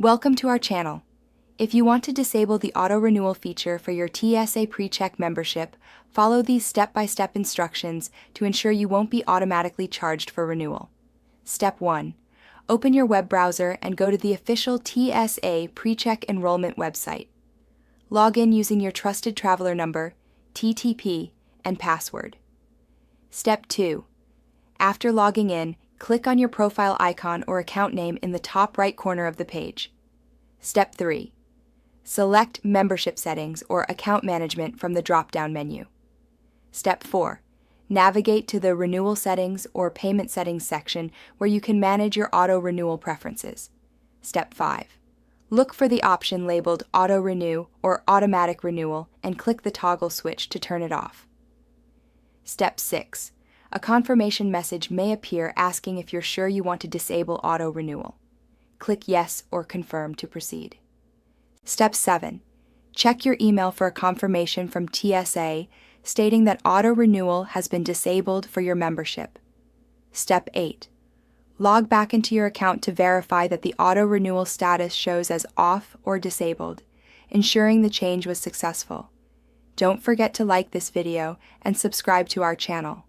Welcome to our channel. If you want to disable the auto-renewal feature for your TSA PreCheck membership, follow these step-by-step instructions to ensure you won't be automatically charged for renewal. Step 1. Open your web browser and go to the official TSA PreCheck enrollment website. Log in using your trusted traveler number, TTP, and password. Step 2. After logging in, click on your profile icon or account name in the top right corner of the page. Step 3. Select Membership Settings or Account Management from the drop-down menu. Step 4. Navigate to the Renewal Settings or Payment Settings section where you can manage your auto-renewal preferences. Step 5. Look for the option labeled Auto Renew or Automatic Renewal and click the toggle switch to turn it off. Step 6. A confirmation message may appear asking if you're sure you want to disable auto renewal. Click Yes or Confirm to proceed. Step 7. Check your email for a confirmation from TSA stating that auto renewal has been disabled for your membership. Step 8. Log back into your account to verify that the auto renewal status shows as off or disabled, ensuring the change was successful. Don't forget to like this video and subscribe to our channel.